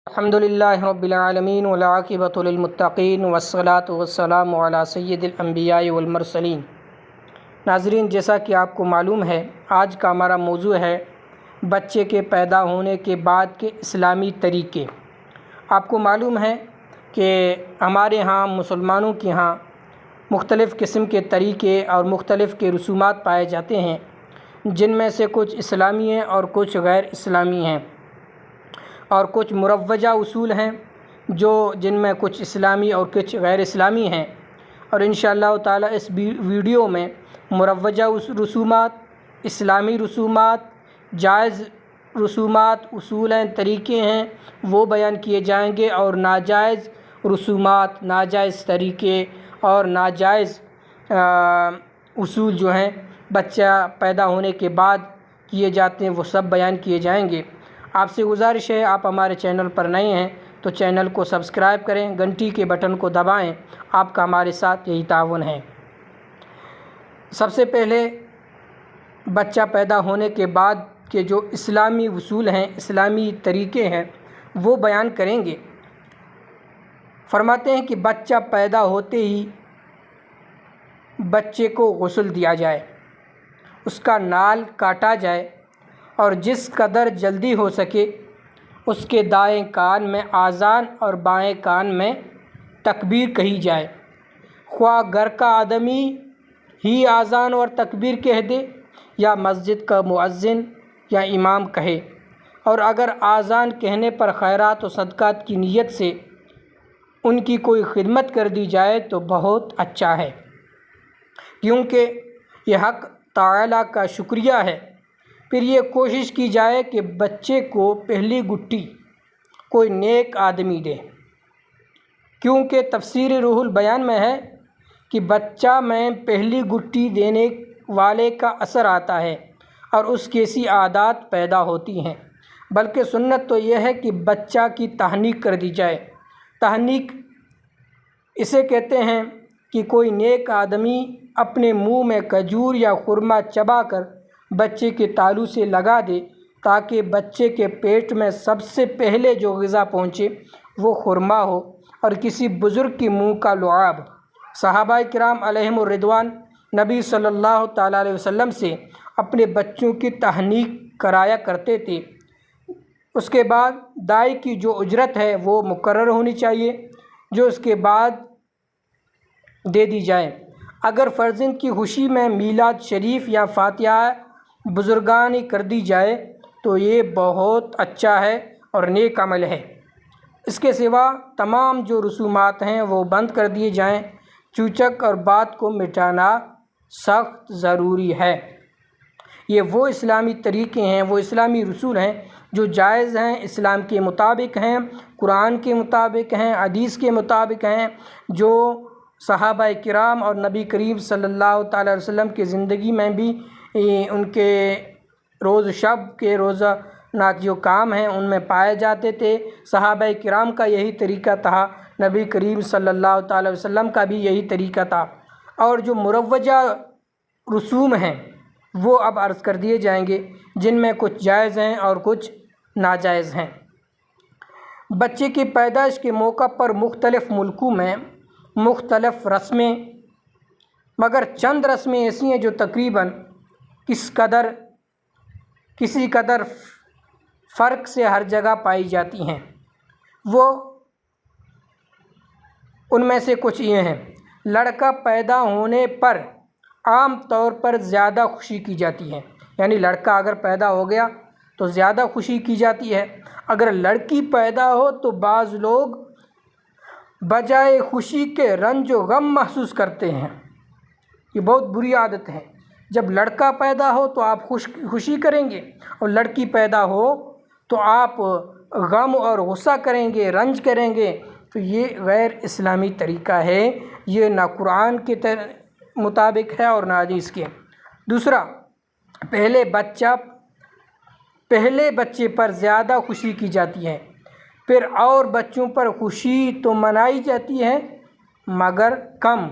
الحمدللہ رب العالمین والعاقبۃ للمتقین والصلاۃ والسلام علی سید الانبیاء والمرسلین۔ ناظرین، جیسا کہ آپ کو معلوم ہے، آج کا ہمارا موضوع ہے بچے کے پیدا ہونے کے بعد کے اسلامی طریقے۔ آپ کو معلوم ہے کہ ہمارے ہاں مسلمانوں کے ہاں مختلف قسم کے طریقے اور مختلف کے رسومات پائے جاتے ہیں، جن میں سے کچھ اسلامی ہیں اور کچھ غیر اسلامی ہیں، اور کچھ مروجہ اصول ہیں جن میں کچھ اسلامی اور کچھ غیر اسلامی ہیں۔ اور انشاءاللہ تعالی اس ویڈیو میں مروجہ رسومات، اسلامی رسومات، جائز رسومات، اصول ہیں، طریقے ہیں، وہ بیان کیے جائیں گے، اور ناجائز رسومات، ناجائز طریقے اور ناجائز اصول جو ہیں بچہ پیدا ہونے کے بعد کیے جاتے ہیں، وہ سب بیان کیے جائیں گے۔ آپ سے گزارش ہے، آپ ہمارے چینل پر نئے ہیں تو چینل کو سبسکرائب کریں، گھنٹی کے بٹن کو دبائیں، آپ کا ہمارے ساتھ یہی تعاون ہے۔ سب سے پہلے بچہ پیدا ہونے کے بعد کے جو اسلامی اصول ہیں، اسلامی طریقے ہیں، وہ بیان کریں گے۔ فرماتے ہیں کہ بچہ پیدا ہوتے ہی بچے کو غسل دیا جائے، اس کا نال کاٹا جائے، اور جس قدر جلدی ہو سکے اس کے دائیں کان میں اذان اور بائیں کان میں تکبیر کہی جائے۔ خواہ گھر کا آدمی ہی اذان اور تکبیر کہہ دے یا مسجد کا مؤذن یا امام کہے، اور اگر اذان کہنے پر خیرات و صدقات کی نیت سے ان کی کوئی خدمت کر دی جائے تو بہت اچھا ہے، کیونکہ یہ حق تعالیٰ کا شکریہ ہے۔ پھر یہ کوشش کی جائے کہ بچے کو پہلی گٹی کوئی نیک آدمی دے، کیونکہ تفسیر روح البیان میں ہے کہ بچہ میں پہلی گٹی دینے والے کا اثر آتا ہے اور اس کی ایسی عادات پیدا ہوتی ہیں۔ بلکہ سنت تو یہ ہے کہ بچہ کی تہنیک کر دی جائے۔ تہنیک اسے کہتے ہیں کہ کوئی نیک آدمی اپنے منہ میں کھجور یا خرما چبا کر بچے کے تالو سے لگا دے، تاکہ بچے کے پیٹ میں سب سے پہلے جو غذا پہنچے وہ خرما ہو اور کسی بزرگ کے منہ کا لعاب۔ صحابہ کرام علیہم الرضوان نبی صلی اللہ تعالیٰ علیہ وسلم سے اپنے بچوں کی تہنیک کرایا کرتے تھے۔ اس کے بعد دائی کی جو اجرت ہے وہ مقرر ہونی چاہیے، جو اس کے بعد دے دی جائے۔ اگر فرزند کی خوشی میں میلاد شریف یا فاتحہ بزرگانی کر دی جائے تو یہ بہت اچھا ہے اور نیک عمل ہے۔ اس کے سوا تمام جو رسومات ہیں وہ بند کر دیے جائیں۔ چوچک اور بات کو مٹانا سخت ضروری ہے۔ یہ وہ اسلامی طریقے ہیں، وہ اسلامی رسول ہیں جو جائز ہیں، اسلام کے مطابق ہیں، قرآن کے مطابق ہیں، حدیث کے مطابق ہیں، جو صحابہ کرام اور نبی کریم صلی اللہ تعالیٰ علیہ وسلم کی زندگی میں بھی ان کے روز شب کے روزانہ جو کام ہیں ان میں پائے جاتے تھے۔ صحابہ کرام کا یہی طریقہ تھا، نبی کریم صلی اللہ تعالیٰ علیہ وسلم کا بھی یہی طریقہ تھا۔ اور جو مروجہ رسوم ہیں وہ اب عرض کر دیے جائیں گے، جن میں کچھ جائز ہیں اور کچھ ناجائز ہیں۔ بچے کی پیدائش کے موقع پر مختلف ملکوں میں مختلف رسمیں، مگر چند رسمیں ایسی ہیں جو تقریباً کسی قدر فرق سے ہر جگہ پائی جاتی ہیں۔ وہ ان میں سے کچھ یہ ہیں۔ لڑکا پیدا ہونے پر عام طور پر زیادہ خوشی کی جاتی ہے، یعنی لڑکا اگر پیدا ہو گیا تو زیادہ خوشی کی جاتی ہے۔ اگر لڑکی پیدا ہو تو بعض لوگ بجائے خوشی کے رنج و غم محسوس کرتے ہیں۔ یہ بہت بری عادت ہے۔ جب لڑکا پیدا ہو تو آپ خوشی کریں گے، اور لڑکی پیدا ہو تو آپ غم اور غصہ کریں گے، رنج کریں گے، تو یہ غیر اسلامی طریقہ ہے۔ یہ نہ قرآن کے مطابق ہے اور نہ حدیث کے۔ دوسرا، پہلے بچے پر زیادہ خوشی کی جاتی ہے، پھر اور بچوں پر خوشی تو منائی جاتی ہے مگر کم۔